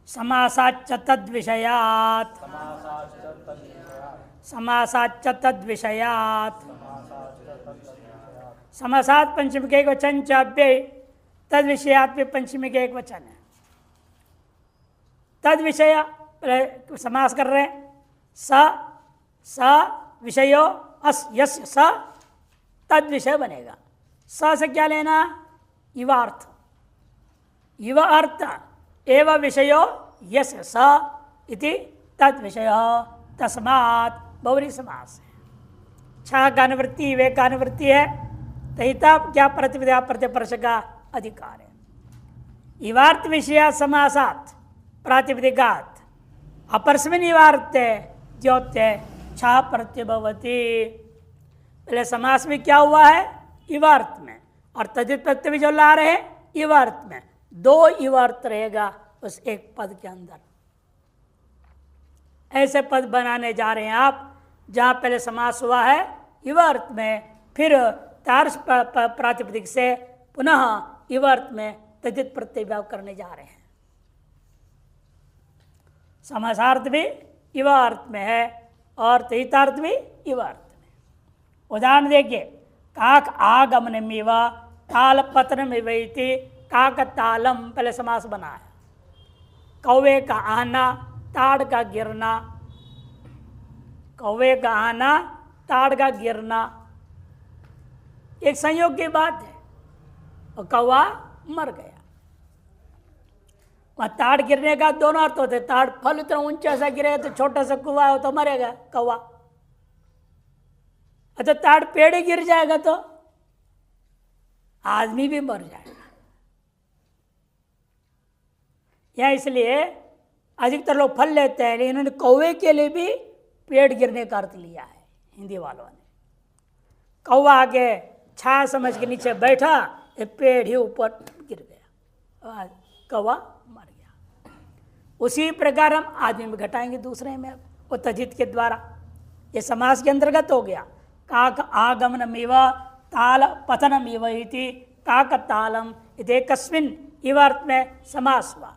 समासाच्च तद्विषयात् समासाच्च तद्विषयात् समासात पंचमी के एक वचन चाव्य तद विषयात भी पंचमी के एक वचन है। तद विषय समास कर रहे हैं। स विषयो अस यस स तद विषय बनेगा। स से क्या लेना? इवार्थ। इव अर्थ एव विषयो यस स इति तद विषय तस्मात् बहुव्रीहि समास है। छा का अनुवृत्ति विवेक का अनुवृत्ति है। तहिता क्या प्रतिविधा प्रतिपर्श का अधिकार है। इवार्थ विषया समासात प्रातिपदिकात अपरस्मिन् इवार्थे द्योत्य छा प्रत्यभवति। पहले समास में क्या हुआ है? इवार्थ में, और तद्धित प्रत्यय भी जो ला रहे हैं इवार्थ में। दो इवार्थ रहेगा उस एक पद के अंदर। ऐसे पद बनाने जा रहे हैं आप जहां पहले समास हुआ है इवार्थ में, फिर तार्स प्रातिपदिक से पुनः इवार्थ में तद्धित प्रत्यय भाव करने जा रहे हैं। समासार्थ भी इवार्थ में है और तहितार्थ भी इवार्थ में। उदाहरण देखिए, काक आगमनमिव ताल पतनमिव इति काक तालम पहले समास बना है। कौवे का आना ताड़ का गिरना, कौवे का आना ताड़ का गिरना एक संयोग की बात है। और कौवा मर गया। वह ताड़ गिरने का दोनों अर्थ होते। ताड़ फल इतना ऊंचा सा गिरे तो छोटा सा कुआ हो तो मरेगा कौवा। अच्छा ताड़ पेड़ ही गिर जाएगा तो आदमी भी मर जाएगा। या इसलिए अधिकतर लोग फल लेते हैं, लेकिन इन्होंने कौवे के लिए भी पेड़ गिरने का अर्थ लिया है हिंदी वालों ने। कौवा आगे छाया समझ के नीचे बैठा, ये पेड़ ही ऊपर गिर गया, कौवा मर गया। उसी प्रकार हम आदमी में घटाएंगे दूसरे में वो तद्धित के द्वारा। ये समास के अंतर्गत हो गया। काक आगमनमिव ताल पतनमिव इति काक तालम इति एकस्मिन् इव अर्थ में समास हुआ।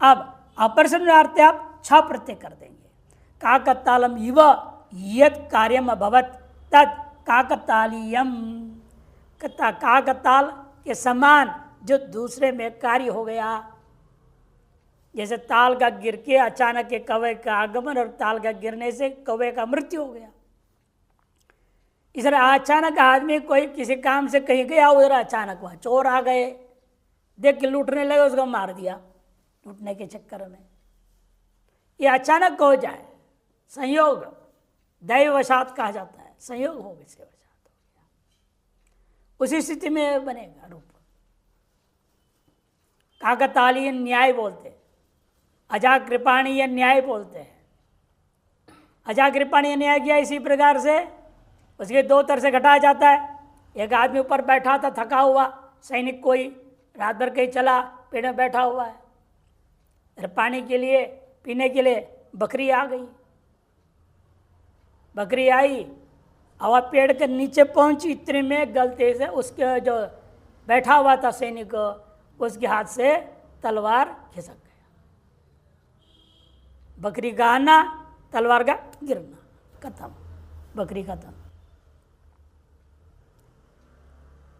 अब अपरस्मिन् अर्थे आप छ प्रत्यय कर देंगे। काकतालम इव यत् कार्यम अभवत् तत् काकतालीयम। काकताल के समान जो दूसरे में कार्य हो गया। जैसे ताल का गिर के अचानक के कौवे का आगमन और ताल का गिरने से कौवे का मृत्यु हो गया। इस तरह अचानक आदमी कोई किसी काम से कहीं गया, उधर अचानक वहाँ चोर आ गए, देख के लूटने लगे, उसको मार दिया लूटने के चक्कर में। ये अचानक हो जाए, संयोग दैववशात कहा जाता है। संयोग हो गया, से वशात हो गया, उसी स्थिति में बनेगा रूप। काकतालीय न्याय बोलते, अजाकृपाणीय न्याय बोलते हैं। अजाकृपाणीय न्याय किया इसी प्रकार से उसके दो तरह से घटाया जाता है। एक आदमी ऊपर बैठा था थका हुआ, सैनिक कोई रात भर कहीं चला, पेड़ में बैठा हुआ है, पानी के लिए पीने के लिए बकरी आ गई। बकरी आई और पेड़ के नीचे पहुंची, इतने में गलती से उसके जो बैठा हुआ था सैनिक, उसके हाथ से तलवार खिसक गया। बकरी का आना, तलवार का गिरना, खत्म, बकरी खत्म।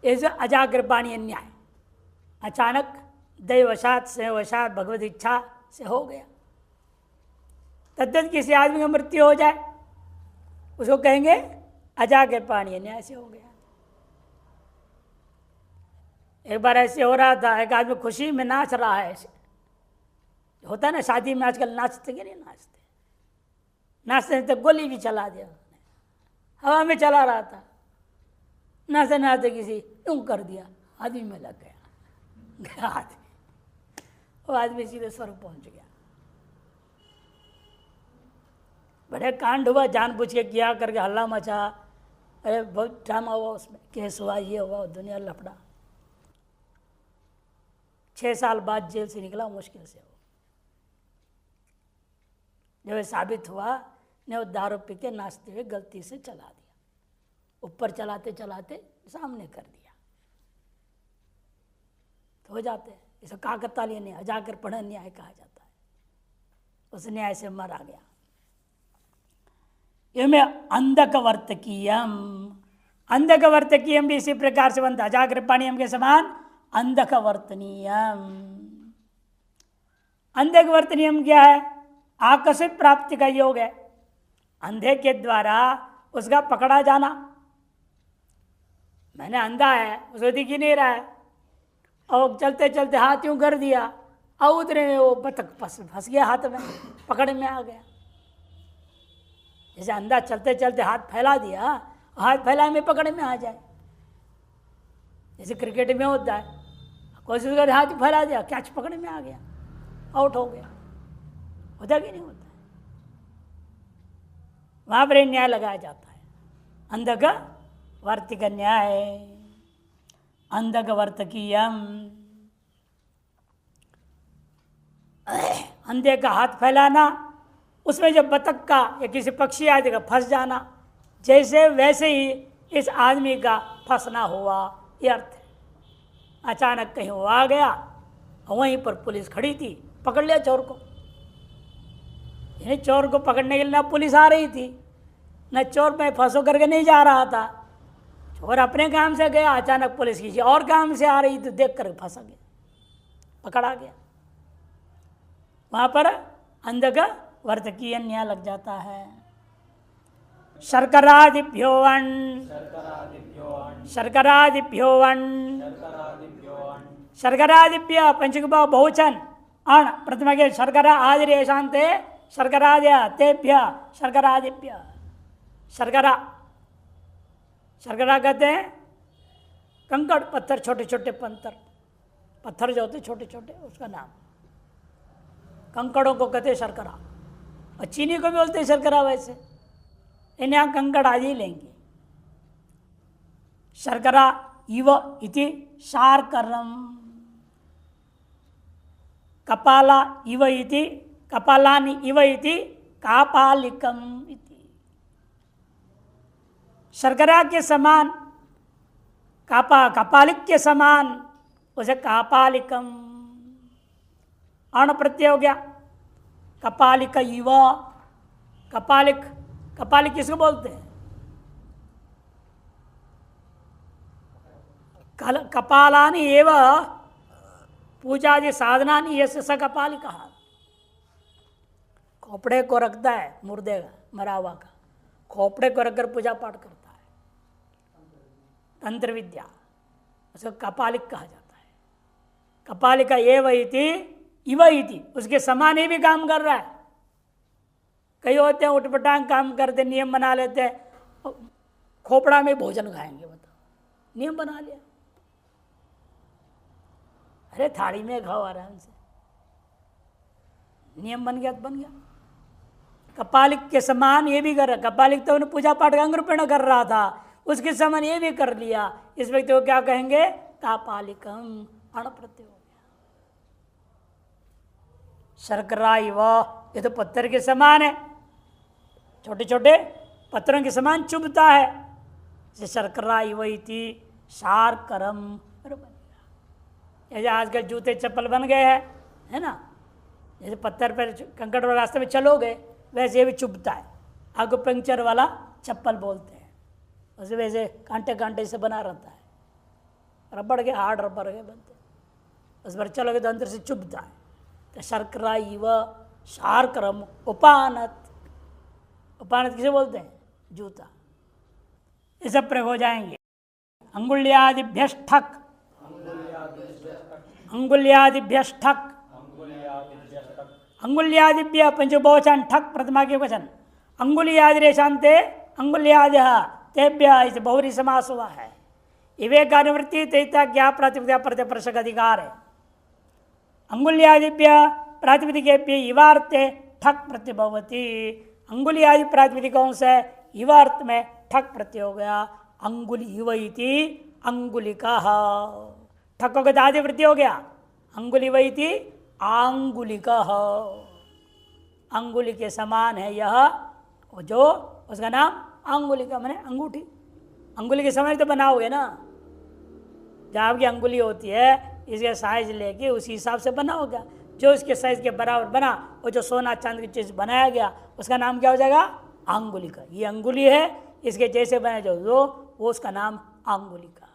ये जो अजागृपाणीय न्याय, अचानक दैववशात से वशात भगवत इच्छा से हो गया। तद्दत किसी आदमी की मृत्यु हो जाए, उसको कहेंगे अजागृपाणीय न्याय से हो गया। एक बार ऐसे हो रहा था, एक आदमी खुशी में नाच रहा है। ऐसे होता है ना, शादी में आजकल नाचते कि नहीं नाचते, नाचते तो गोली भी चला दिया उसने, हवा में चला रहा था, नाचते नाचते किसी यूं कर दिया, आदमी में लग गया आदमी, वो आदमी सीधे स्वर्ग पहुंच गया। बड़े कांड हुआ, जानबूझ के किया करके हल्ला मचा, अरे बहुत ड्रामा हुआ उसमें, केस हुआ, ये हुआ, दुनिया लफड़ा। 6 साल बाद जेल से निकला मुश्किल से। वो जब साबित हुआ ने वो दारू पी के नाचते हुए गलती से चला दिया, ऊपर चलाते चलाते सामने कर दिया, तो हो जाते हैं। इसे काकतालीय न्याय, अजाकर पढ़न न्याय कहा जाता है। उस न्याय से मरा गया। इनमें अंधकवर्तकीयम, अंधकवर्तकीयम भी इसी प्रकार से बनता, अजागृपाणीयम के समान अंधकवर्तनीयम। अंधकवर्तनीयम क्या है? आकस्मिक प्राप्ति का योग है, अंधे के द्वारा उसका पकड़ा जाना। मैंने अंधा है, उसको दिख ही नहीं रहा है, और चलते चलते हाथ यूं कर दिया, और उतने में वो बतख फंस गया हाथ में, पकड़ में आ गया। जैसे अंधा चलते चलते हाथ फैला दिया, हाथ फैलाए में पकड़ में आ जाए। जैसे क्रिकेट में होता है, कोशिश कर हाथ फैला दिया, कैच पकड़ में आ गया, आउट हो गया। होता कि नहीं होता? वहां पर न्याय लगाया जाता है, अंधक वर्तिक न्याय, अंधक वर्तकीयम। अंधे का हाथ फैलाना, उसमें जब बतख का या किसी पक्षी आदि का फंस जाना, जैसे वैसे ही इस आदमी का फंसना हुआ, ये अर्थ है। अचानक कहीं वो आ गया, वहीं पर पुलिस खड़ी थी, पकड़ लिया चोर को। यानी चोर को पकड़ने के लिए ना पुलिस आ रही थी, न चोर में फंसो करके नहीं जा रहा था। चोर अपने काम से गया, अचानक पुलिस किसी और काम से आ रही तो देख कर फंसा गया, पकड़ा गया। वहां पर अंधक वर्तकीय न्याय लग जाता है। शर्करादिभ्योवन, शर्करादिभ्योवन, शर्करादिभ्य पंचक बहुवचन अण प्रथम के शर्करा आदि शांते शर्कराद्य तेभ्य शर्करादिभ्य। शर्करा, शर्करा कहते हैं कंकड़ पत्थर, छोटे छोटे पत्थर जो होते छोटे छोटे, उसका नाम कंकड़ों को कहते हैं शर्करा। और चीनी को भी बोलते हैं शर्करा। वैसे इन यहाँ कंकड़ आदि लेंगे। शर्करा इव इति शार्करम, कपाला इव इति कपालानि इव इति कापालिकम इति। शर्करा के समान, कपालिक के समान, उसे कापालिकम अण प्रत्यय हो गया। कपालिक इव, कपालिक, कपालिक किसको बोलते हैं? कपालानि एव पूजादि साधनानि यस्य स कपालिकः। खोपड़े को रखता है मुर्दे का, मरा हुआ का, खोपड़े को रखकर पूजा पाठ करता है, तंत्र विद्या, उसको कपालिक कहा जाता है। कपालिका एव इति इव इति, उसके समान ही भी काम कर रहा है। कई होते हैं उठपटांग काम करते, नियम बना लेते हैं, खोपड़ा में भोजन खाएंगे, बताओ, नियम बना लिया। अरे थाली में खाओ आराम से, नियम बन गया तो बन गया। कपालिक के समान ये भी कर रहा। कपालिक तो उन्हें पूजा पाठ का अंगरूपेण कर रहा था, उसके समान ये भी कर लिया। इस व्यक्ति को क्या कहेंगे? कापालिकम अण प्रत्यय हो गया। शर्करा इव, ये तो पत्थर के समान है, छोटे छोटे पत्थरों के समान चुभता है। जैसे शर्करा इव इति शार्करम, जैसे आजकल जूते चप्पल बन गए हैं, है ना, जैसे पत्थर पर कंकड़ वाले रास्ते में चलोगे वैसे भी चुभता है। आगो पंक्चर वाला चप्पल बोलते हैं, वैसे वैसे कांटे कांटे से बना रहता है, रबड़ के, हार्ड रबड़ के बनते हैं, उस पर चलोगे तो अंदर से चुभता है। तो शर्करा इव शार्करम उपानत, उपानत किसे बोलते हैं? जूता। ये सब प्रयोग हो जाएंगे। अंगुल्यादिभ्यष्ठक, अंगुल्यादिभ्यष्ठक, अंगुल्यादिभ्य पंचबहुवचन ठक प्रथमा के वचन। अंगुल्यादि शांते अंगुल्यादि तेभ्य, इसे बहुरी समास हुआ है। विवेक अनुवृत्ति तैता ज्ञा प्रातिपदिका प्रत्यप्रसक अधिकार है। अंगुल्यादिभ्य प्रातिपदिकेभ्य इवार्थे ठक प्रत्यय भवति। अंगुल्यादि प्रातिपदिकों से इवार्थ में ठक प्रत्यय हो गया। अंगुली इव इति अंगुलिका, ठक हो गया आदि वृत्ति हो गया। अंगुली इव इति आंगुलिका, अंगुली के समान है यह, जो उसका नाम अंगुलिका माने अंगूठी। अंगुली के समान तो बनाओगे ना, जहाँ आपकी अंगुली होती है इसके साइज लेके उसी हिसाब से बनाओगे। जो इसके साइज के बराबर बना, वो जो सोना चांदी की चीज बनाया गया उसका नाम क्या हो जाएगा? अंगुलिका। ये अंगुली है, इसके जैसे बने जो वो उसका नाम अंगुलिका।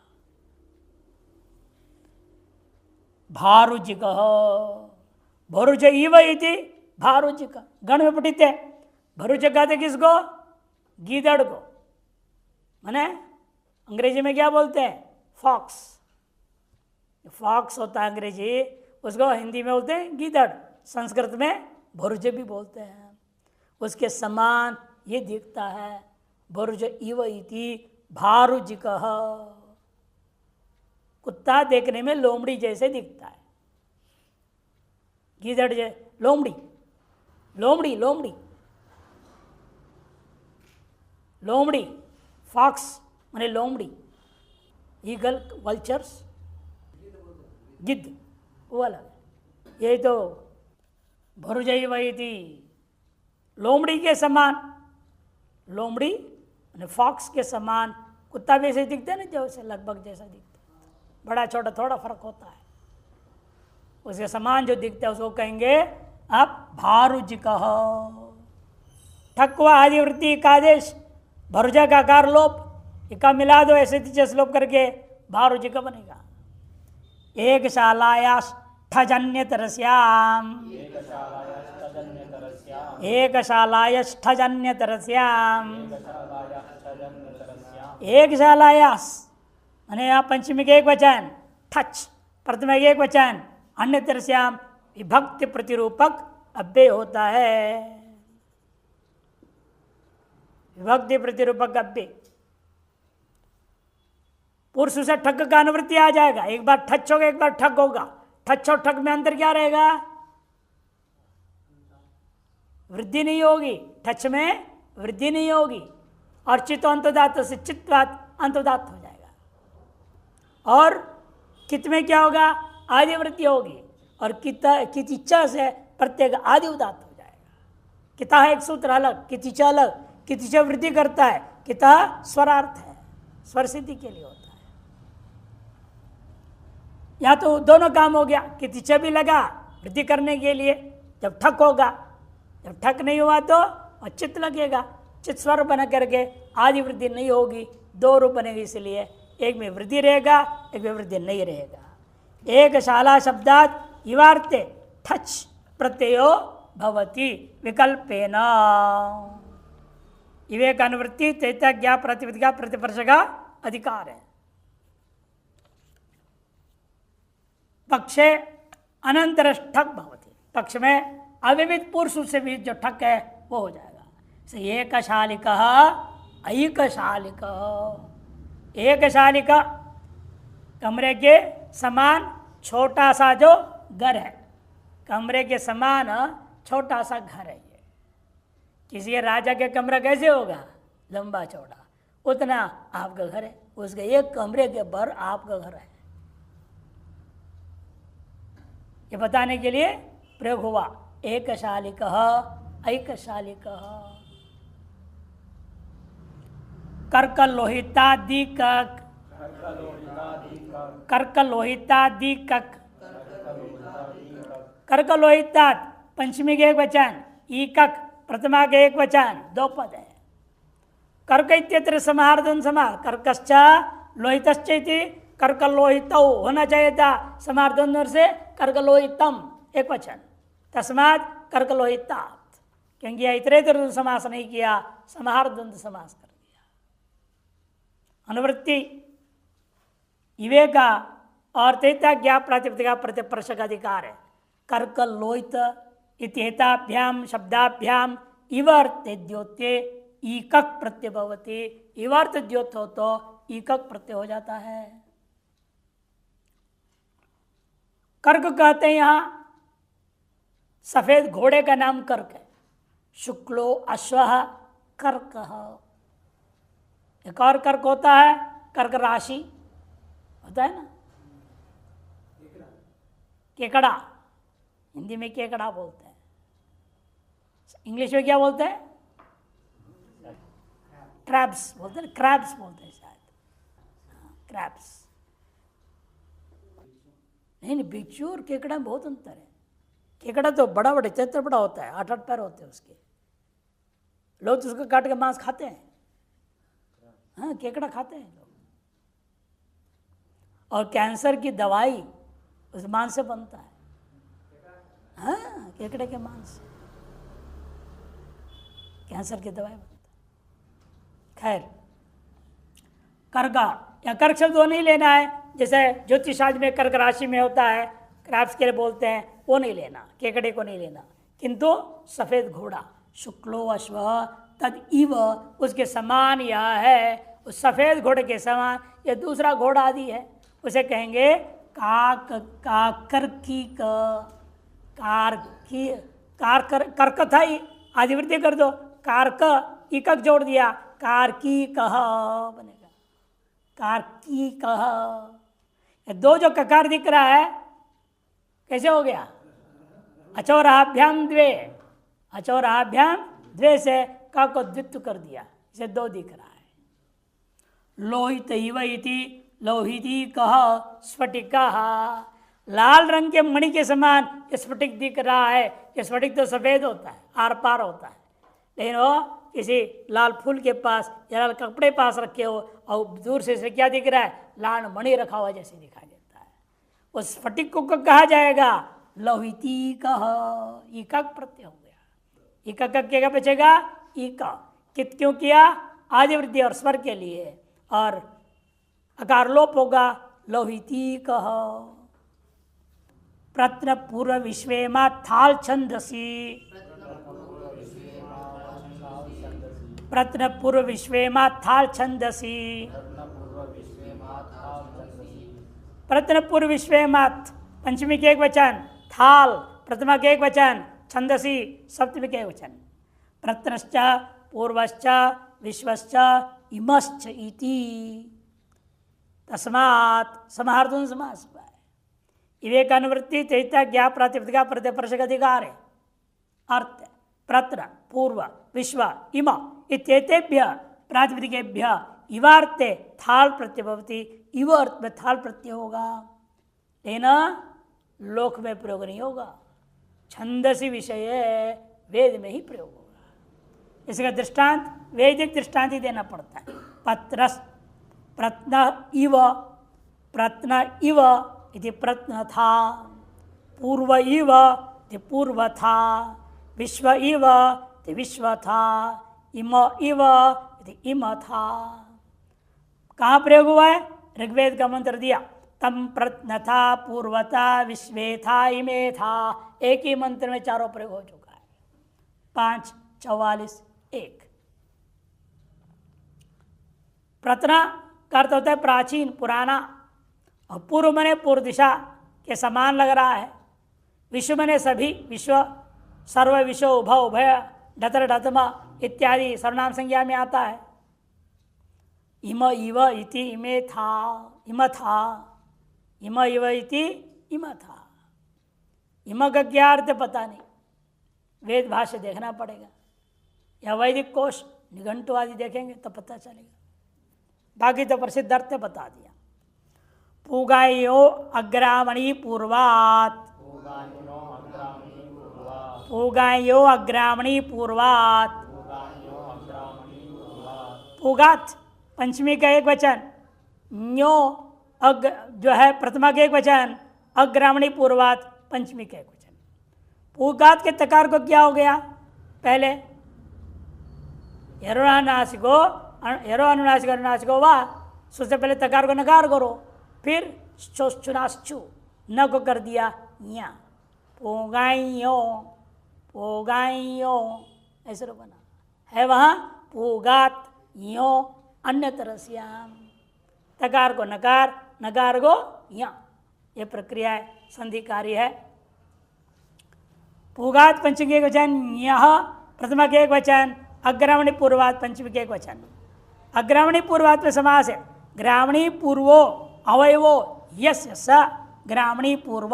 भारुजिक भरुज इव इति भारुजिक गण में पठित है। भरुज कहते किसको? गीदड़ को। माने अंग्रेजी में क्या बोलते हैं? फॉक्स। फॉक्स होता है अंग्रेजी, उसको हिंदी में बोलते हैं गीदड़, संस्कृत में भरुज भी बोलते हैं। उसके समान ये दिखता है। भरुज इव इति भारुजिक। कुत्ता देखने में लोमड़ी जैसे दिखता है, गीदड़ जैसे। लोमड़ी लोमड़ी लोमड़ी लोमड़ी, फॉक्स माने लोमड़ी। ईगल, वल्चर्स, गिद्ध वो अलग। यही तो भरुजई वही थी, लोमड़ी के समान। लोमड़ी माने फॉक्स के समान। कुत्ता भी ऐसे दिखता है ना, जैसे लगभग जैसा दिखता है, बड़ा छोटा थोड़ा फर्क होता है। उसके समान जो दिखता है उसको कहेंगे आप भारुजिक। ठक्वा आदि वृत्ति का आदेश, भरुजा का आकार लोप, इका मिला दो ऐसे तीचे लोप करके भारुजिक बनेगा। एक शालाया ठजन्य तरस्याम, एक शालाया ठजन्य तरस्याम, एक शालायास माने यहाँ पंचमी के एक वचन, ठच प्रथम एक वचन, अन्य तरस्याम विभक्ति प्रतिरूपक अव्यय होता है। विभक्ति प्रतिरूपक अव्यय। पुरुष से ठग का अनुवृत्ति आ जाएगा। एक बार ठच होगा, एक बार ठग होगा। ठच और ठग में अंतर क्या रहेगा? वृद्धि नहीं होगी, ठच में वृद्धि नहीं होगी। और चित्त अंतोदात से चित्तवात अंतोदात हो जाएगा। और कित में क्या होगा? आदि वृत्ति होगी। और कित इच्छा से प्रत्येक आदि उदात हो जाएगा। किता है एक सूत्र अलग, कितिचा अलग। कितिचा वृद्धि करता है, किता स्वरार्थ है, स्वर सिद्धि के लिए होता है। या तो दोनों काम हो गया, कितिचा भी लगा वृद्धि करने के लिए जब ठक होगा, जब ठक नहीं हुआ तो चित्त लगेगा। चित्त स्वर बना करके आदि वृद्धि नहीं होगी, दो रूप बनेगी। इसलिए एक में वृद्धि रहेगा, एक में वृद्धि नहीं रहेगा। एक शाला शब्दात इवार्ते ठच प्रत्ययो भवति विकल्पेन। विवेक अनुवृत्ति तैता ज्ञा प्रतिपदिका प्रतिपर्श का अधिकार है। पक्षे अनंतर ठक भवति, पक्ष में अविविध पुरुष से भी जो ठक है वो हो जाएगा। एक शालिक ऐक शालिक। एक शालिका कमरे के समान छोटा सा जो घर है, कमरे के समान छोटा सा घर है। ये किसी राजा के कमरा कैसे होगा? लंबा चौड़ा, उतना आपका घर है। उसके एक कमरे के भर आपका घर है। ये बताने के लिए प्रयोग हुआ एक शालिक ऐक शालिक। कर्कलोहितादिकक, कर्कलोहितादिकक। कर्कलोहितात पंचमी के एक वचन, ईकक प्रथमा के एक वचन, दो पद है। कर्क इत्यत्र समाहारधन समाह, कर्कश्च लोहितश्च इति कर्कलोहितौ होना चाहिए था। समाहारधन से कर्कलोहितम एक वचन, तस्मात् कर्कलोहितात। क्योंकि इतरेतर समास नहीं किया, समाहारधन समास कर दिया। अनुवृत्ति विवेका और तैता ज्ञा प्रातिपदिका प्रतिपर्श का अधिकार है। कर्कलोहित इत्येताभ्याम शब्दाभ्याम इवर्त द्योत्ये ईकक प्रत्यय भवति। इवर्त द्योत हो तो ईकक प्रत्यय हो जाता है। कर्क कहते हैं यहां सफेद घोड़े का नाम कर्क है। शुक्लो अश्वः कर्क। एक और कर्क होता है, कर्क राशि होता है ना, केकड़ा। हिंदी में केकड़ा बोलते हैं, इंग्लिश में क्या बोलते हैं? क्रैब्स बोलते हैं, क्रैब्स बोलते हैं शायद, क्रैब्स। नहीं, बिच्छू और केकड़ा में बहुत अंतर है। केकड़ा तो बड़ा बड़ा चित्र बड़ा होता है, 8-8 पैर होते हैं उसके, लोग तो उसको काट के मांस खाते हैं। हाँ, केकड़ा खाते हैं लोग। और कैंसर की दवाई उस मांस से बनता है। हाँ, केकड़े के मांस से कैंसर की दवाई बनता है। खैर, कर्क या कर्क शब्द वो नहीं लेना है, जैसे ज्योतिष शास्त्र में कर्क राशि में होता है, क्रैप्स के लिए बोलते हैं, वो नहीं लेना, केकड़े को नहीं लेना। किंतु सफेद घोड़ा, शुक्लो अश्व तद इव, उसके समान यह है, उस सफेद घोड़े के समान यह दूसरा घोड़ा आदि है, उसे कहेंगे काक काकर्की कारकी कर्क था, आदिवृत्ति कर दो, कारक इकक जोड़ दिया, कारकी कह बनेगा, कारकी कह। दो जो ककार दिख रहा है कैसे हो गया? अचौराभ्याम द्वे, अचौराभ्याम द्वे से का को द्वित्व कर दिया, इसे दो दिख रहा है। लोहित इव इति लोहिती कह स्फटिका, लाल रंग के मणि के समान ये स्फटिक दिख रहा है। ये स्फटिक तो सफेद होता है, आर पार होता है, लेकिन वो किसी लाल फूल के पास या लाल कपड़े पास रखे हो और दूर से इसे क्या दिख रहा है? लाल मणि रखा हुआ जैसे दिखाई देता है। उस स्फटिक को कहा जाएगा लोहिती कह, इकक प्रत्यय हो गया। इकक क्या बचेगा? इका। कित क्यों किया? आदिवृत्ति और स्वर के लिए, और अकार लोप होगा, लोहिती कह। प्रत्न पूर्व विश्वेमा थाल छंदसी, प्रत्न पूर्व विश्वेमा थाल छंदसी, प्रत्न पूर्व विश्वेमात पंचमी के एक वचन, थाल प्रथमा के एक वचन, छंदसी सप्तमी के एक वचन। प्रत्नश्च पूर्वश्च विश्वश्च इमश्च इति, तस्मात् समाहार्थ समास है। विवेक अनुवृत्ति तैता ज्ञा प्रातिपदिका प्रत्यय परसक अधिकार है। अर्थ प्रत्र पूर्व विश्व इम इत्येतेभ्य प्रातिपदिकेभ्य इवार्थे थाल प्रत्यय भवति, इव अर्थ में थाल प्रत्यय होगा, लेकिन लोक में प्रयोग नहीं होगा, छंदसी विषय वेद में ही प्रयोग होगा। इसका दृष्टांत वैदिक दृष्टांत ही देना पड़ता है। पत्रस प्रत्न इव, प्रत्न इव इति प्रत्न था, पूर्व इव इति पूर्व था, विश्व इव इति विश्व था, इम इव इति इम था। कहाँ प्रयोग हुआ है? ऋग्वेद का मंत्र दिया, तम प्रत्न था, पूर्वता, विश्वे था, इमे था। एक ही मंत्र में चारों प्रयोग हो चुका है। 5, 44, 1। प्रत्न का अर्थ होता है प्राचीन, पुराना, और पूर्व मने पूर्व दिशा के समान लग रहा है। विश्व मने सभी, विश्व सर्व विश्व उभय उभय ढतर ढतमा इत्यादि सर्वनाम संज्ञा में आता है। इम इव इति इमे था, इम था, इम इव इति इम था। इम का क्या अर्थ पता नहीं, वेद भाष्य देखना पड़ेगा या वैदिक कोश निघंटु आदि देखेंगे तो पता चलेगा। बाकी तो प्रसिद्ध अर्थ बता दिया। पूगायो अग्रामणि पूर्वात्, पूगायो अग्रामणि पूर्वात्, पूगात पंचमी का एक वचन, न्यो अग जो है प्रथमा के एक वचन, अग्रामणि पूर्वात् पंचमी का एक वचन। पूगात के तकार को क्या हो गया? पहले यरोनासिको, यरो अनुनासिक अनुनासिको वाह, सबसे पहले तकार को नकार करो, फिर चुनाश्चु न को कर दिया या, पोगाइयो पोगाइयो ऐसे तो बना है वहाँ। पूगात यो अन्य तरह से तकार को नकार, नकार को या, ये प्रक्रिया है, संधि कार्य है। पूगात पंचमी के एक वचन, यह प्रथमा के एक वचन, अग्रामणी पूर्वात पंचमी के एक वचन। अग्रामणी पूर्वात में समास है, ग्रामणी पूर्वो अवयवो यस्य स ग्रामणी पूर्व।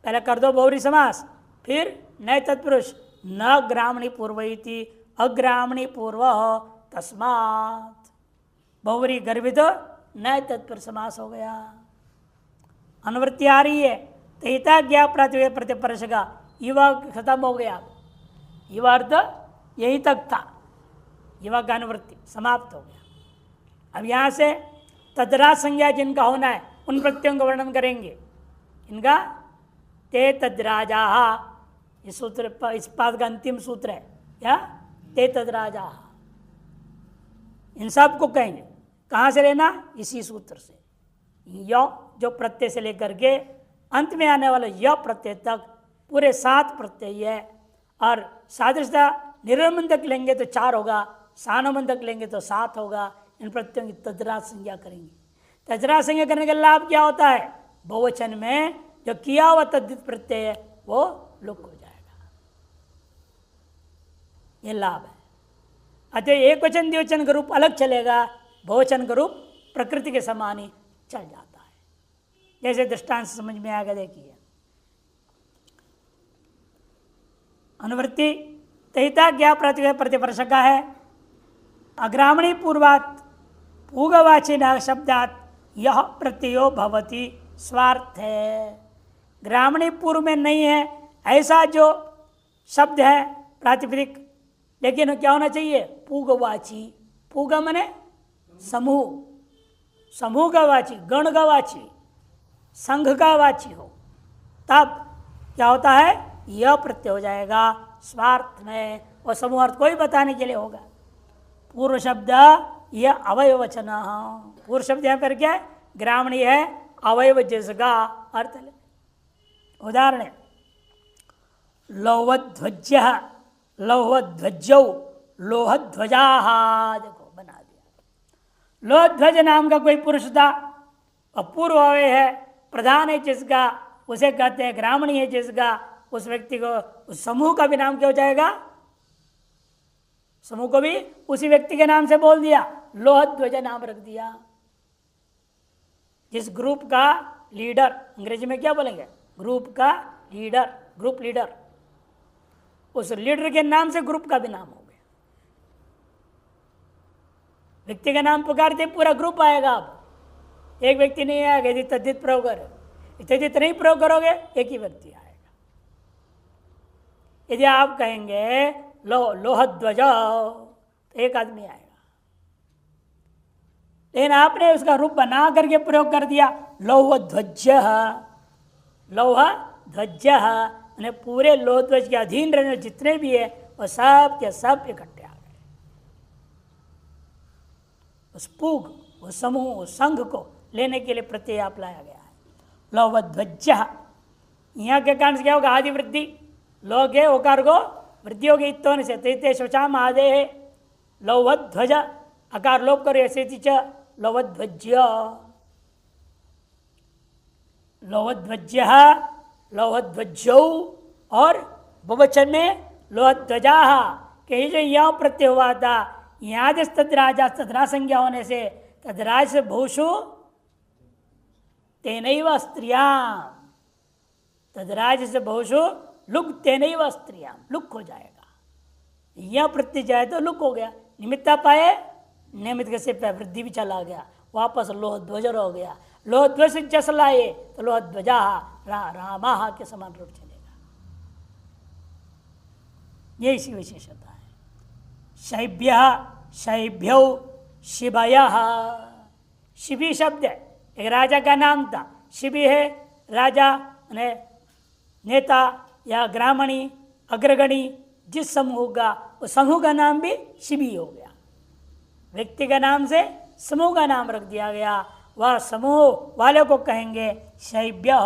पहले कर दो बहुरी समास, फिर नए तत्पुरुष, न ग्रामणी पूर्व इति अग्रामणी पूर्व तस्मात्। बहुरी गर्भित नए तत्पुरुष समास हो गया। अनुवृत्ति आ रही है, तहिता ज्ञा प्रातिपदिक प्रतिपर्श का युवा खत्म हो गया। युवा अर्थ यही तक था, युवा का अनुवृत्ति समाप्त हो गया। अब यहाँ से तद्राज संज्ञा जिनका होना है उन प्रत्ययों का वर्णन करेंगे। इनका ते तद्राजा, इस सूत्र इस पाद का अंतिम सूत्र है क्या, ते तद्राजा, इन सब को कहेंगे। कहाँ से लेना, इसी सूत्र से। य जो प्रत्यय से लेकर के अंत में आने वाला य प्रत्यय तक पूरे 7 प्रत्यय है। और सादृशता निर्बंधक लेंगे तो 4 होगा, सानुबंधक लेंगे तो 7 होगा। इन प्रत्ययों की तद्राज संज्ञा करेंगे। तद्राज संज्ञा करने का लाभ क्या होता है, बहुवचन में जो किया हुआ तद्धित प्रत्यय है वो लुक हो जाएगा, ये लाभ है। अतः एक वचन द्विवचन का रूप अलग चलेगा, बहुवचन का रूप प्रकृति के समान ही चल जाता है। जैसे दृष्टांत समझ में आएगा, देखिए। अनुवृत्ति तहिता ज्ञा प्रातिपदिक प्रतिपर्श का है। अग्रामणी पूर्वात पूगवाची न शब्दात यह प्रत्ययो भवति स्वार्थ है। ग्रामणी पूर्व में नहीं है ऐसा जो शब्द है प्रातिपदिक, लेकिन क्या होना चाहिए, पूगवाची। पूग मने समूह, समूह का वाची, गण का वाची, संघ का वाची हो, तब क्या होता है, यह प्रत्यय हो जाएगा स्वार्थ में। और समूह अर्थ को ही बताने के लिए होगा। पूर्व शब्द यह अवयवचन, पूर्व शब्द यहाँ पर क्या है, ग्रामणी है, अवयव जिसका अर्थ ले। उदाहरण है लौहध्वज्य, लौहध्वजौ, लोहध्वजा, देखो बना दिया। लोहध्वज नाम का कोई पुरुष था, पूर्व अवय है, प्रधान है जिसका, उसे कहते हैं ग्रामणी है जिसका। उस व्यक्ति को, उस समूह का भी नाम क्या हो जाएगा, समूह को भी उसी व्यक्ति के नाम से बोल दिया, लोहध्वज नाम रख दिया। जिस ग्रुप का लीडर, अंग्रेजी में क्या बोलेंगे, ग्रुप का लीडर, ग्रुप लीडर, उस लीडर के नाम से ग्रुप का भी नाम हो गया। व्यक्ति का नाम पुकारते पूरा ग्रुप आएगा। अब एक व्यक्ति नहीं आएगा, यदि तद्धित प्रयोग करो, तद्धित नहीं प्रयोग करोगे एक ही व्यक्ति आएगा। यदि आप कहेंगे लोहध्वज तो एक आदमी आएगा, लेकिन आपने उसका रूप बना करके प्रयोग कर दिया लौहध्वज्य, लौहध्वज्य, यानी पूरे लोहध्वज के अधीन रहने जितने भी है वो सब के सब इकट्ठे आ गए। उस पूग, उस समूह, उस संघ को लेने के लिए प्रत्यय आप लाया गया है लौहध्वज्य। यहाँ के कारण से क्या होगा, आदि वृद्धि, लोग है ओकार को वृद्धि होगी इत्तों से, तैते शोचाम आदे है लौहध्वज, अकार लोप करो ऐसे लौहध्वज्य, लोहध्वज्य, लोहध्वजौ, और बहुवचन में लोहध्वजा। कहीं जो यह प्रत्यय हुआ था, यहाँ तद्राजा, तद्राज संज्ञा होने से तद्राज से बहुषु तेनैव स्त्रियां, तद्राज से बहुषु लुक तेनैव स्त्रियां, लुक हो जाएगा। यह प्रत्यय जाए तो लुक हो गया, निमित्ता पाए, निमित्त से वृद्धि भी चला गया, वापस लोहध्वज हो गया। लोहध्वज से जस लाए तो लोहध्वजा रामा के समान रूप चलेगा। ये इसी विशेषता है। शैभ्य, शैभ्यौ, शिवय, शिबी शब्द है, एक राजा का नाम था। शिबी है राजा, नेता या ग्रामणी, अग्रगणी, जिस समूह का, उस समूह का नाम भी शिबी हो गया। व्यक्ति का नाम से समूह का नाम रख दिया गया, वह समूह वाले को कहेंगे शैभ्य।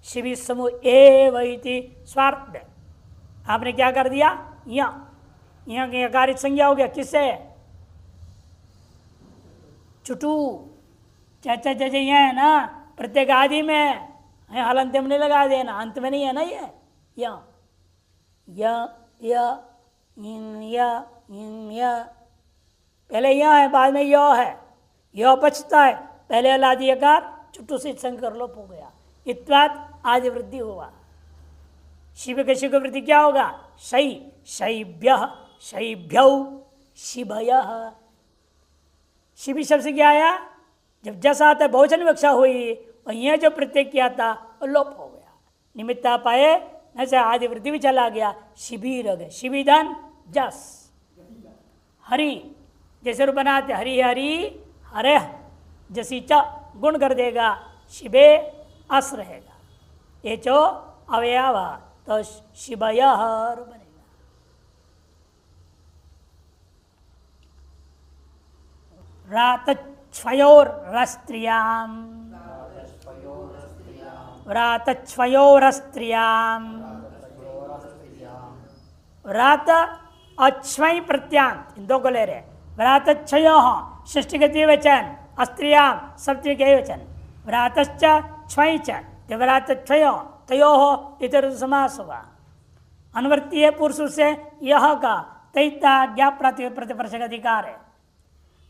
शिबी समूह एव इति स्वार्थ। आपने क्या कर दिया, यहाँ की अकारित संज्ञा हो गया, किससे, चुटू, चाचा चाचा यहाँ है ना, प्रत्येक आदि में हल अंतिम नहीं लगा देना, अंत में नहीं है ना, ये या पहले यह है, बाद में यह है, यह बचता है, पहले अलादि अकार चुट्टू से संकर लोप हो गया, इत्वात आदि वृद्धि हुआ। शिव के शिव वृद्धि क्या होगा, शै, शैभ्य, शैभ्यौ, शिभय। शिवी शब्द से क्या आया, जब जस आता है बहुवचन विवक्षा हुई, और यह जो प्रत्यय किया था लोप हो गया। निमित्ता पाए ऐसे आदि वृद्धि भी चला गया। शिबिर हो गया, शिबिधन जस हरि जैसे रूप बनाते हरि हरि हरे जसी च गुण कर देगा, शिबे अस रहेगा, ये चो अवयव तो शिवय बनेगा। व्रातच्छयोरस्त्रियाम व्रातच्छयोरस्त्रियाम व्रात अक्षय प्रत्यांत इन दो को ले रहे। व्रातच्छयो षष्टिगति वचन, अस्त्रियाम सप्तमी के वचन, व्रातश्च क्षय च व्रातच्छयो तयो इतर समास होगा। अनुवर्तीय पुरुष से यह का तैता ज्ञाप प्रतिपर्शक अधिकार है।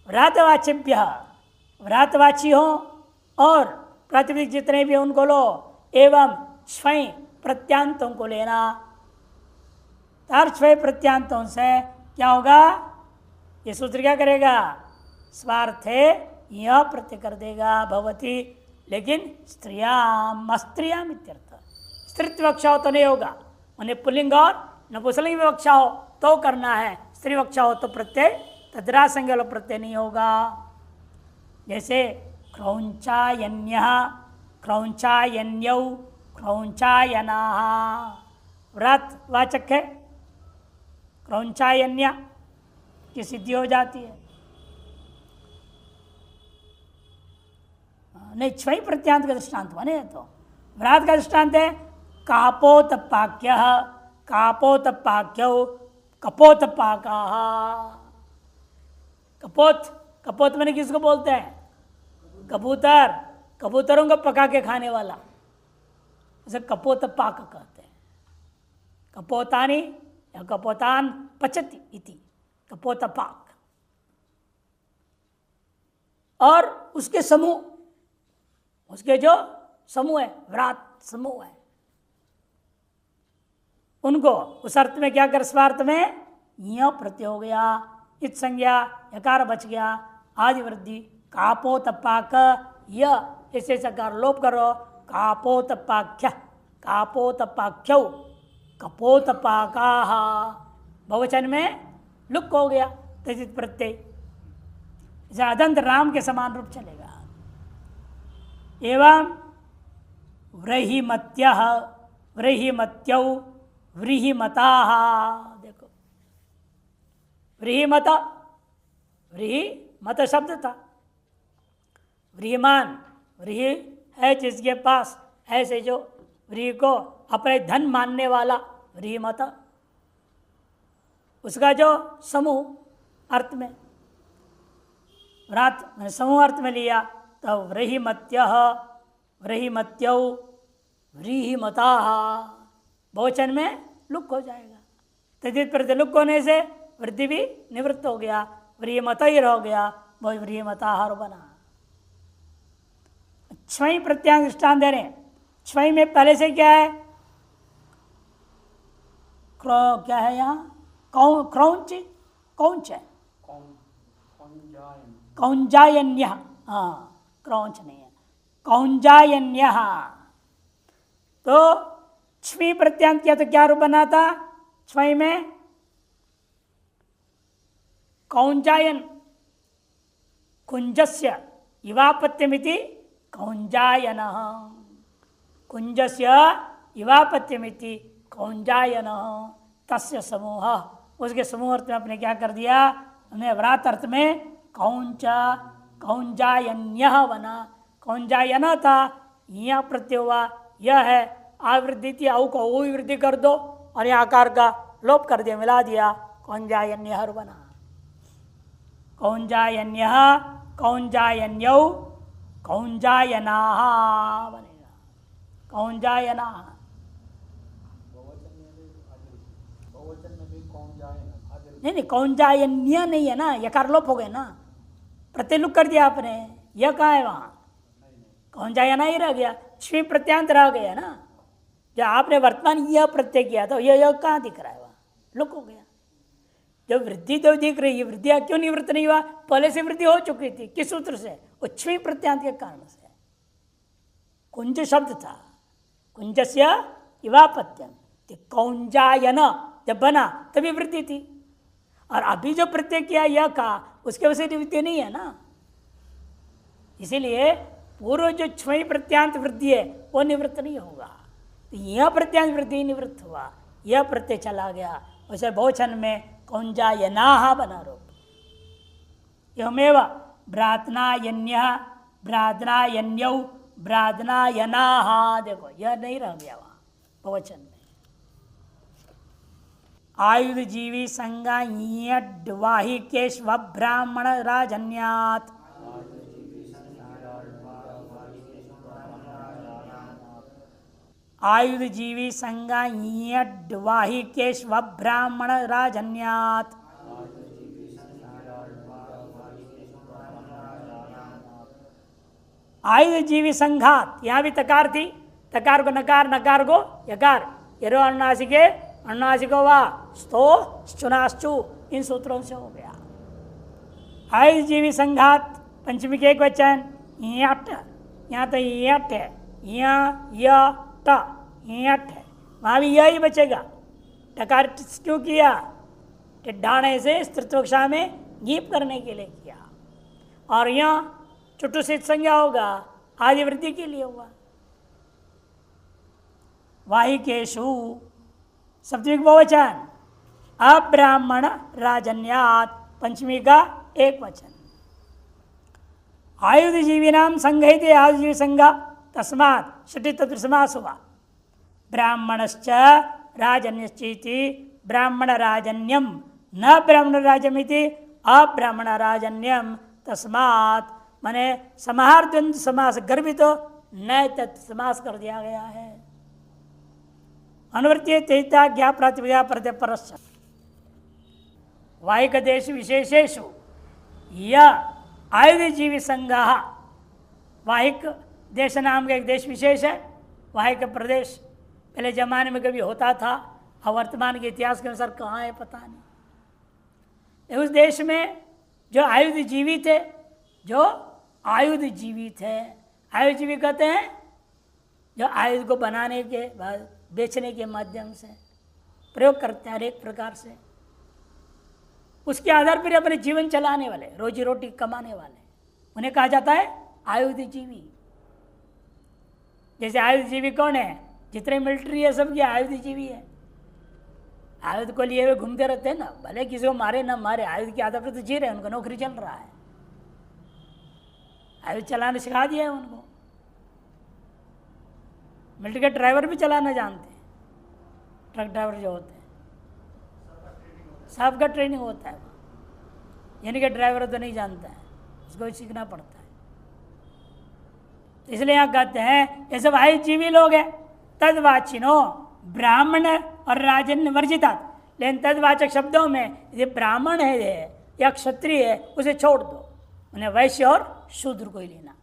व्रातवाचिभ्य व्रातवाची हो और प्रातिपदिक जितने भी उनको लो, एवं स्वयं प्रत्यांतों को लेना। तार स्वयं प्रत्यांतों से क्या होगा, ये सूत्र क्या करेगा, स्वार्थे यह प्रत्यय कर देगा भवती, लेकिन स्त्रियाम अस्त्रियाम इत्यर्थ। स्त्रीत्व वक्षा हो तो नहीं होगा, उन्हें पुल्लिंग और नपुंसकलिंग वक्षा हो तो करना है, स्त्री वक्षा हो तो प्रत्यय तद्रासंज्ञ वाला प्रत्यय नहीं होगा। जैसे क्रौंचायन्यः क्रौंचायन्यौ क्रौंचायनाः व्रत वाचक है, क्रौंचायन्य की सिद्धि हो जाती है। नहीं, क्षय प्रत्यांत का दृष्टांत बने तो व्रात का दृष्टांत है कापोतपाक्य कापोतपाक्यौ कपोतपाकाः। कपोत कपोत मैंने किसको बोलते हैं, कबूतर, कबूतरों को पका के खाने वाला, उसे कपोतपाक कहते हैं। कपोतानी या कपोतान पचति इति कपोतपाक। और उसके समूह, उसके जो समूह है, व्रात समूह है, उनको उस अर्थ में क्या कर, स्वार्थ में यह प्रत्यय हो गया, इत संज्ञा यकार बच गया, आदि वृद्धि कापोतपाक यह इसे सकार लोप करो, कापोतपाख्य कापोतपाख्यौ कपोतपाकाः। बहुवचन में लुक हो गया तजित प्रत्यय, इसे अदंत राम के समान रूप चलेगा। एवं व्रीहिमत्यः व्रीहिमत्यौ व्रीहिमताः। देखो व्रीहिमत, व्रीहिमत शब्द था, व्रीहिमान व्रीहि है जिसके पास, ऐसे जो व्रीहि को अपने धन मानने वाला व्रीहिमत, उसका जो समूह अर्थ में व्रात समूह अर्थ में लिया तो व्रीहिमत्यः व्रीहिमत्यौ व्रीहिमताः, बहुवचन में लुक हो जाएगा। तद्धित प्रत्यय लुक होने से वृद्धि भी निवृत्त हो गया, व्रीहिमतैर हो गया, वह व्रीहिमताः बना। क्षय प्रत्यांग दृष्टान दे रहे हैं। क्षय में पहले से क्या है, क्या है यहाँ, क्रौंच कौंच है, कौंजायन्य, हाँ क्रौंच नहीं है, कौंजायन्य। तो क्ष्मी प्रत्यांत किया तो क्या रूप बना था, क्षय में कौंजायन कुंजस्य इवापत्यमिति कौंजायन, कुंजस्य इवापत्यमिति कौंजायन तस्य समूह, उसके समूह अर्थ में आपने क्या कर दिया, हमने व्रात अर्थ में कौंच कौंजायन्य बना, कौंजायन था, यहाँ प्रत्यय हुआ, यह है आवृद्धि थी, औ को ओ वृद्धि कर दो और यहाँ आकार का लोप कर दिया, मिला दिया, कौंजायन्य बना। कौंजायन्य कौंजायन्यौ कौंजायनाः बनेगा, कौंजायनाः। नहीं नहीं, कौंजायन्य नहीं है ना, यकार लोप हो गए ना, प्रत्यलुक कर दिया आपने, यह कहाँ है वहाँ, कौंजायना ही रह गया, श्वी प्रत्यांत रह गया ना। जब आपने वर्तमान यह प्रत्यय किया तो यह कहाँ दिख रहा है, वहाँ लुक हो गया। जब वृद्धि तो दिख रही है, वृद्धि क्यों निवृत्त नहीं हुआ, पहले से वृद्धि हो चुकी थी, किस सूत्र से, उच्छ्वी प्रत्यांत के कारण से। कुंज शब्द था, कुंजस्य इवापत्यम। कौंजायन जब बना तभी वृद्धि थी, और अभी जो प्रत्यय किया यह का, उसके वजह से निवृत्ति नहीं है ना। इसीलिए पूर्व जो क्षमयी प्रत्यांत वृद्धि है वो निवृत्त नहीं होगा। तो यह प्रत्यांत वृद्धि निवृत्त हुआ, यह प्रत्यय चला गया। वैसे बहुवचन में कौंजायनाः बना रूप। एवमेव ब्रातनायन्यः ब्रातनायन्यौ ब्रातनायनाः, देखो यह नहीं रह गया वहाँ बहुवचन में। आयुध जीवी संज्ञा ब्राह्मण राजन्यात्, आयुध जीवी संज्ञा ब्राह्मण राजन्यात्। आयुध जीवी संघात, यहां भी तकार थी, तकार को नकार, नकार को यकार, यरो अनुनासिके अनुनासिको वा स्तो श्चुनाश्चु, इन सूत्रों से हो गया। आयुध जीवी संघात पंचमी के एक वचन यट, यहाँ तो यट है, यहाँ यट यट है, वहाँ भी यह ही बचेगा। टकार क्यों किया? टिड्ढाने से स्त्रीत्वक्षा में गीप करने के लिए किया, और यहाँ चुट्टू से संज्ञा होगा, आदि वृद्धि के लिए हुआ। वाहिकेशु सप्तमी बहुवचन, अब्राह्मण राजन्यात् पंचमी का एक वचन। आयुध जीवी नाम संघित आयुध जीवी संज्ञा तस्मात् षठी तत्र समास हुआ। ब्राह्मणश्च राजन्यश्चेति ब्राह्मण राजन्यम न ब्राह्मण राजमिति अब्राह्मण राजन्यम तस्मात्, माने समाहार द्वंद्व समास गर्भित तो न तत् समास कर दिया गया है। अनुवृत्ति तेजता ज्ञा प्रातिपदिका प्रत्यय परस्य वाहिक देश विशेषेषु यह आयुध जीवी संघा, वाहिक देश नाम का एक देश विशेष है। वाहिक प्रदेश पहले जमाने में कभी होता था, और वर्तमान के इतिहास के अनुसार कहाँ है पता नहीं। उस देश में जो आयुध जीवी थे, जो आयुध जीवी थे, आयुध जीवी कहते हैं जो आयुध को बनाने के बाद बेचने के माध्यम से प्रयोग करते हैं हर एक प्रकार से, उसके आधार पर अपने जीवन चलाने वाले, रोजी रोटी कमाने वाले, उन्हें कहा जाता है आयुध जीवी। जैसे आयुध जीवी कौन है? जितने मिलिट्री है सब ये आयुध जीवी है। आयुध को लिए हुए घूमते रहते हैं ना, भले किसी को मारे ना मारे, आयुध के आधार पर तो जी रहे हैं, उनका नौकरी चल रहा है। आयुध चलाना सिखा दिया है उनको। मिलिट्री के ड्राइवर भी चलाना जानते हैं, ट्रक ड्राइवर जो होते हैं सबका ट्रेनिंग होता है। यानी कि ड्राइवर तो नहीं जानता है, उसको भी सीखना पड़ता है। इसलिए यहाँ कहते हैं ये सब आयुध जीवी लोग हैं। तदवाचिनो ब्राह्मण और राजन्य वर्जिता, लेकिन तदवाचक शब्दों में यदि ब्राह्मण है या क्षत्रिय है उसे छोड़ दो, उन्हें वैश्य और शूद्र को ही लेना।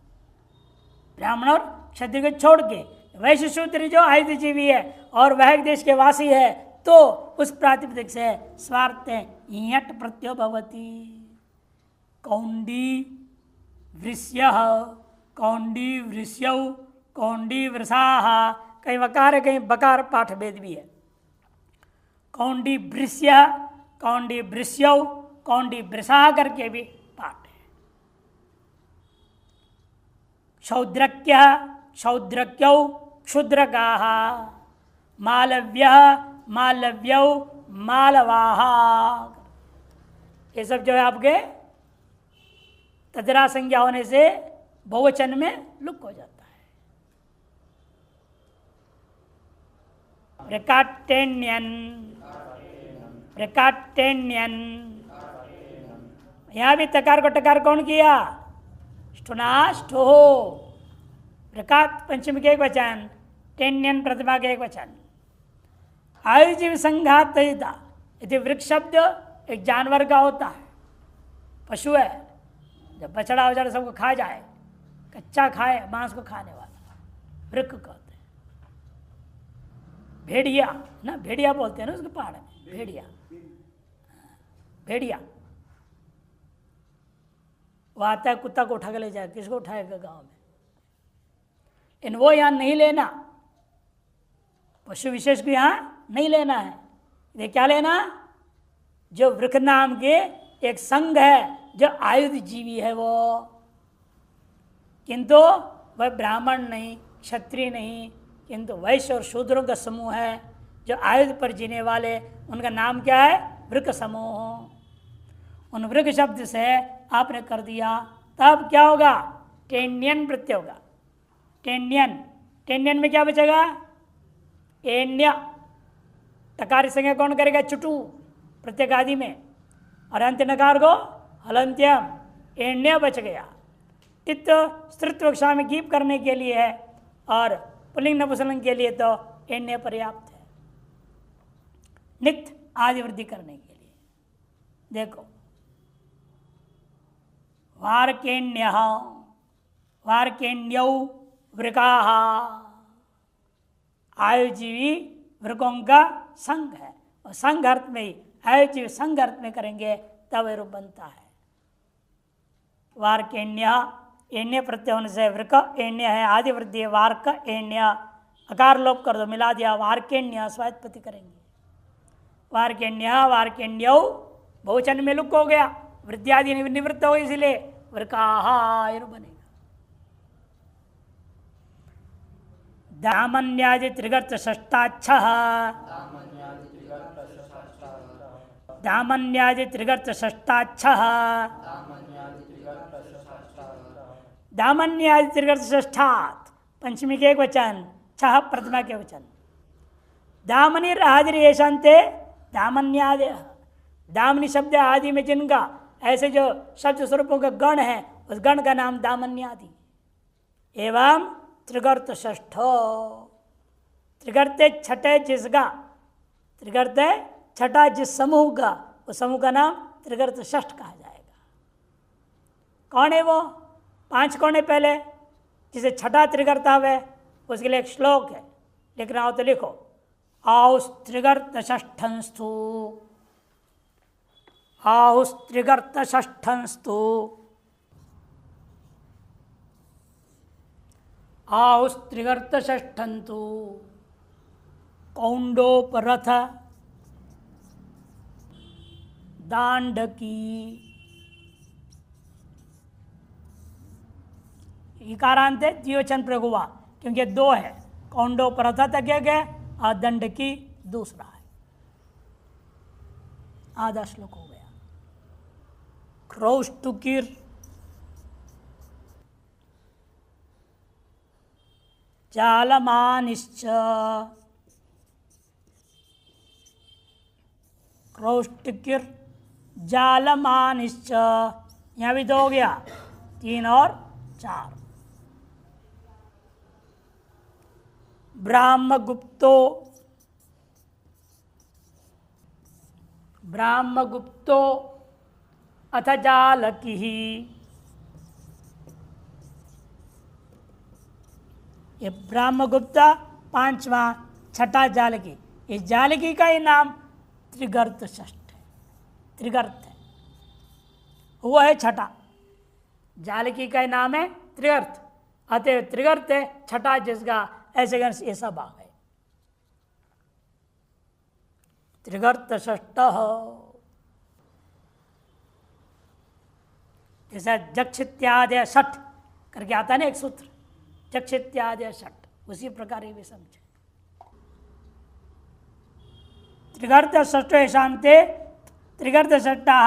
ब्राह्मण और क्षत्रिय को छोड़ के वैश्य शूद्र जो आयुध जीवी है और वह देश के वासी है, तो उस प्रातिपदिक से स्वार्थ यट प्रत्यो भवति। कौंडी वृष्य, कौंडी वृष्यौ, कौंडी वृषाः, कहीं वकार है कहीं बकार, पाठ भेद भी है। कौंडी वृष्य, कौंडी वृष्यौ, कौंडी वृषा करके भी पाठ है। शौद्रक्य, शौद्रक्यौ, क्षुद्रकाः, मालव्य, मालव्यौ, मालवाः, ये सब जो है आपके तजरा संज्ञा होने से बहुवचन में लुक हो जाता है। प्रकाटेन्यन, प्रकाटेन्यन, यहां भी तकार को टकार कौन किया? स्टुनाष्टो। प्रकात पंचमी के एक वचन, टेन्यन प्रतिमा के एक वचन। आयुजीव संघात यदि वृक्ष शब्द एक जानवर का होता है, पशु है, जब बछड़ा वछड़ा सबको खा जाए, कच्चा खाए, मांस को खाने वाला वृक्ष कहते हैं। भेड़िया ना, भेड़िया बोलते हैं ना उसके पहाड़ में, भेड़िया, भेड़िया वो आता है कुत्ता को उठा के ले जाए, किसको उठाएगा गांव में? इन वो यहां नहीं लेना, पशु विशेष को यहाँ नहीं लेना है। ये क्या लेना? जो वृक्ष नाम के एक संघ है, जो आयुध जीवी है वो, किंतु वह ब्राह्मण नहीं, क्षत्रिय नहीं, किंतु वैश्य और शूद्रों का समूह है जो आयुध पर जीने वाले, उनका नाम क्या है? वृक्ष समूह। उन वृक्ष शब्द से आपने कर दिया, तब क्या होगा? टेन्यन प्रत्यय होगा। टेन्यन, टेन्यन में क्या बचेगा? एन्य। टकार संज्ञा कौन करेगा? चुटू प्रत्येक आदि में, और अंत्य नकार को हलंत्यम, एन्य बच गया। टित्त स्त्रीत्व कक्षा में गीप करने के लिए है, और पुल्लिंग नपुंसकलिंग के लिए तो एन्य पर्याप्त है, नित्य आदि वृद्धि करने के लिए। देखो, वार्केण्य, वार्केण्यौ वृकाः, आयुजीवी वृकों का संघ है, और संघ अर्थ में ही आयुजीवी संघ अर्थ में करेंगे तब रूप बनता है। वार्केण्य, एण्य प्रत्यय होने से वृक एण्य है, आदि वृद्धि है, वार्क एण्य, अकार लोप कर दो, मिला दिया, वार्केण्य स्वायत्पत्ति करेंगे। वार्केण्य, वार्केण्यौ बहुवचन में लुक हो गया, वृद्धि आदि निवृत्त हो, इसलिए वृकाः बनेगा। दामन्यादि त्रिगर्त षष्ठाच्छ, दामन्यादि त्रिगर्त षष्ठाच्छ, दामन्यादि त्रिगर्त षष्ठात्, पंचमी के एक वचन, छह प्रथमा के वचन। दामनी आदि येषान्ते दामन्यादि, दामनी शब्द आदि में जिनका ऐसे जो शब्द स्वरूपों का गण है, उस गण का नाम दामन्यादि। एवं त्रिगर्त षष्ठो, त्रिगर्ते छठे जिसका, त्रिगर्ते छठा जिस समूह का, उस समूह का नाम त्रिगर्त षष्ठ कहा जाएगा। कौन है वो? पांच कौन है? पहले जिसे छठा त्रिगर्त है, उसके लिए एक श्लोक है, लिखना हो तो लिखो। आहुस त्रिगर्त षष्ठंस्तु, आहुस त्रिगर्त षष्ठंस्तु, आहुस त्रिगर्त षष्ठंतु, कौंडोपरथ दांडकी। इकारांत है, द्विवचन प्रयोग हुआ क्योंकि दो है, कौंडोपरथ तक एक है और दंडकी दूसरा है। आधा श्लोक हो गया। क्रौष्टुकिर, जालमानिश्च, क्रौष्टुकिर जालमानिश्च, यहाँ भी दो हो गया, तीन और चार। ब्राह्मगुप्तो, ब्राह्मगुप्तो अथ जालकी, ये ब्राह्मगुप्ता पांचवा, छठा जालकी। इस जालकी का ही नाम त्रिगर्त षष्ठ है, त्रिगर्त है, वो है छठा। जालकी का ही नाम है त्रिगर्त, अतः त्रिगर्त है छठा जिसका, ऐसे ऐसा भाग है। त्रिगर्त षष्ठ, जैसा जक्षित्यादय षठ करके आता है ना एक सूत्र, जक्षित्यादय षठ, उसी प्रकार ये भी समझे। त्रिगर्त षष्ठो शांते त्रिगर्त षष्ठा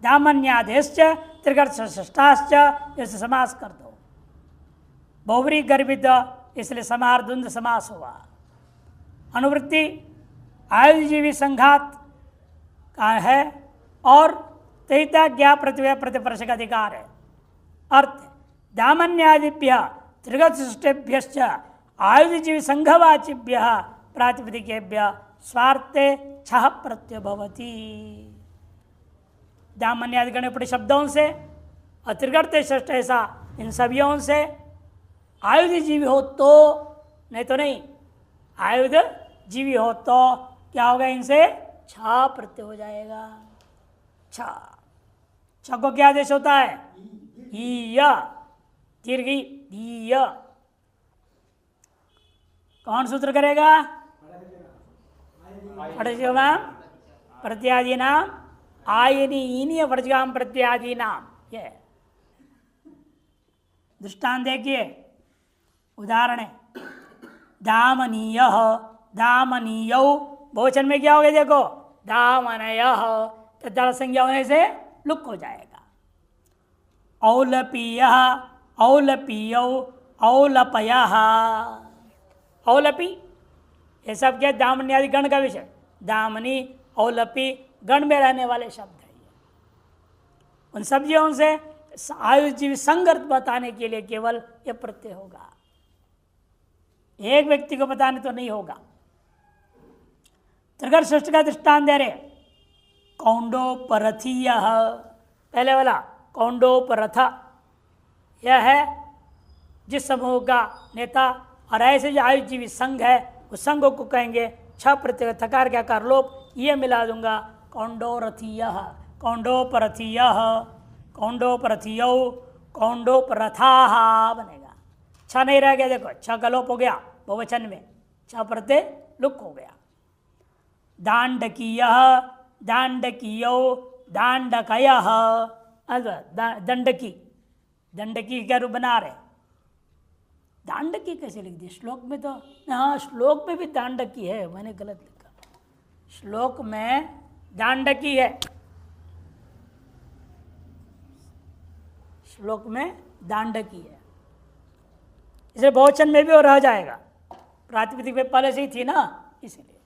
दामन्यादेश्च त्रिगर्त षष्ठाश्च, जैसे समास कर दो। बहुव्रीहि गर्भित, इसलिए समाहार द्वंद्व समास हुआ। अनुवृत्ति आयुजीवी संघात का है, और तहिता ज्ञा प्रतिव्य प्रतिपर्श का अधिकार है। अर्थ दामन्यादिभ्य त्रिगर्त षष्ठेभ्यश्च आयुजीवी संघवाचिभ्य प्रातिपदिकेभ्य स्वार्थे छह प्रत्यय भवति। दामन्यादि गणपति शब्दों से और त्रिगर्त षष्ठ ऐसा इन सभियों से आयुध जीवी हो तो, नहीं तो नहीं, आयुध जीवी हो तो क्या होगा? इनसे छा प्रत्यय हो जाएगा। छा, छ को क्या आदेश होता है? ईय, दीर्घी ईय। कौन सूत्र करेगा? फटस्योगाम प्रत्यादि नाम आयनी ईनीय वर्जगाम प्रत्यादि नाम। ये दृष्टांत देखिए, उदाहरण है दामनीय, दामनीय बहुवचन में क्या हो गया देखो, दामनय, तत्काल संज्ञा होने से लुक हो जाएगा। औलपीय, औलपीय, औलपय, औलपी, ये सब क्या दामनी आदि गण का विषय। दामनी औलपी गण में रहने वाले शब्द है। उन सब्जियों से आयुजीवी संगत बताने के लिए केवल यह प्रत्यय होगा, एक व्यक्ति को बताने तो नहीं होगा। त्रिगर सृष्टि का दृष्टांत दे रहे, कौंडोपरथीय, पहले वाला कौंडोपरथ, यह है जिस समूह का नेता, और ऐसे जो आयुजीवी संघ है उस संघ को कहेंगे छ प्रत्यय थकार के आकार लोप, ये मिला दूंगा कौंडोरथीय, कौंडोपरथीय, कौंडोपरथीय, कौंडोपरथा बनेगा। छ नहीं रह गया देखो, छ का लोप हो गया बहुवचन में, छ प्रत्यय लुक हो गया। दांडकीय, दांडकीयो, दांडकय, दंडकी, दंडकी क्या रूप बना रहे, दांडकी कैसे लिख दिया श्लोक में? तो हाँ, श्लोक में भी दांडकी है, मैंने गलत लिखा, श्लोक में दांडकी है, श्लोक में दांडकी है, इसे बहुवचन में भी वो रह जाएगा, प्रातिपदिक में पहले से ही थी ना, इसीलिए।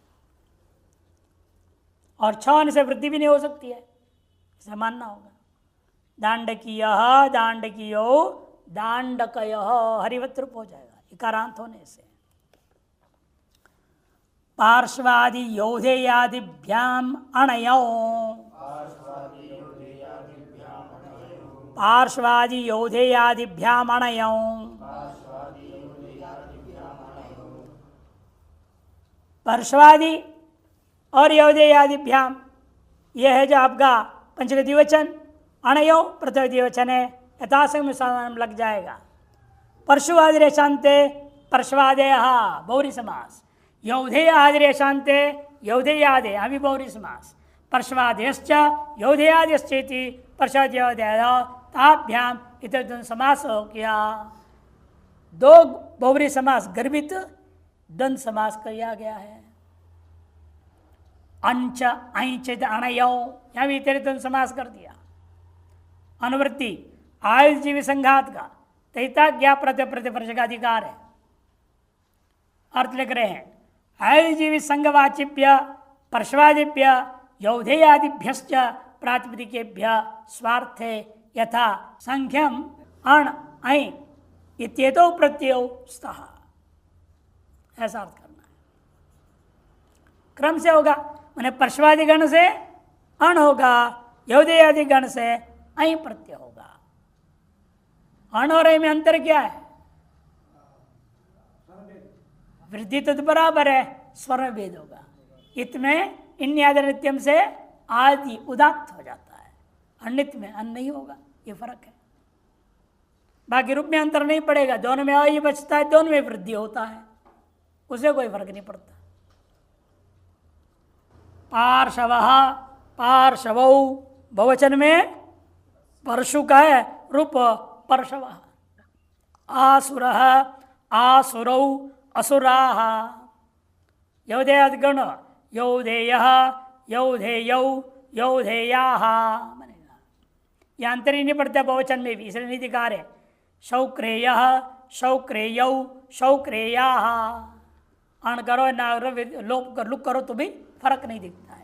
और छ से वृद्धि भी नहीं हो सकती है, इसे मानना होगा। दांडकीय, दांडकीयो, दांडकय, हरिवत रूप हो जाएगा इकारांत होने से। पार्श्वादि योधेयादिभ्याम अणयो, पार्श्वादि योधेयादिभ्याम अणयो, पार्श्वादि और योधेयादिभ्याम, यह है जो आपका पंचक द्विवचन, अणयो प्रथम द्विवचन है, यथासंग में साधारण लग जाएगा। परशुवादि रेशांते परशवादेय बहुरी समास, यौधेय आदिरेशांते यौधेयादे अभी बहुरी समास, परशवादेश्च यौधेयादिश्चेति परशवादेय ताभ्याम इतर समास हो गया। दो बहुरी समास गर्भित द्वंद्व समास किया गया है। अंच ऐचित अणयो, यहाँ भी इतर द्वंद्व समास कर दिया। अनुवृत्ति आयुजीवी संघात का तैता ज्ञा प्रत्यय प्रतिपर्श का अधिकार है। अर्थ लिख रहे हैं, आयुजीवी संघवाचिभ्य परश्वादिभ्य यौधेयादिभ्यश्च प्रातिपदिकेभ्य स्वार्थे यथा संख्यम अण ऐ इत्येतो प्रत्ययो स्तः, ऐसा अर्थ करना है। क्रम से होगा, माने परश्वादि गण से अण होगा, यौधेयादि गण से ऐ प्रत्यय होगा। अण और ऐ में अंतर क्या है? वृद्धि तो बराबर है, स्वर में भेद होगा। इत में इन्यादि नित्यम से आदि उदात्त हो जाता है, अनित में अन नहीं होगा, ये फर्क है। बाकी रूप में अंतर नहीं पड़ेगा, दोनों में अ बचता है, दोनों में वृद्धि होता है, उसे कोई फर्क नहीं पड़ता। पार्शव, पार्शवौ बहुवचन में परशु का है रूप परशव। आसुर, आसुरौ असुराः, यौधेयादिगण यौधेय यौधेयौ यौधेयाः बनेगा। यह अंतर ही नहीं पड़ता बहुवचन में भी, इसलिए नहीं दिखा रहे। शौक्रेय शौक्रेयौ शौक्रेयाः, अण करो ना लोप कर लुक करो तो भी फर्क नहीं दिखता है।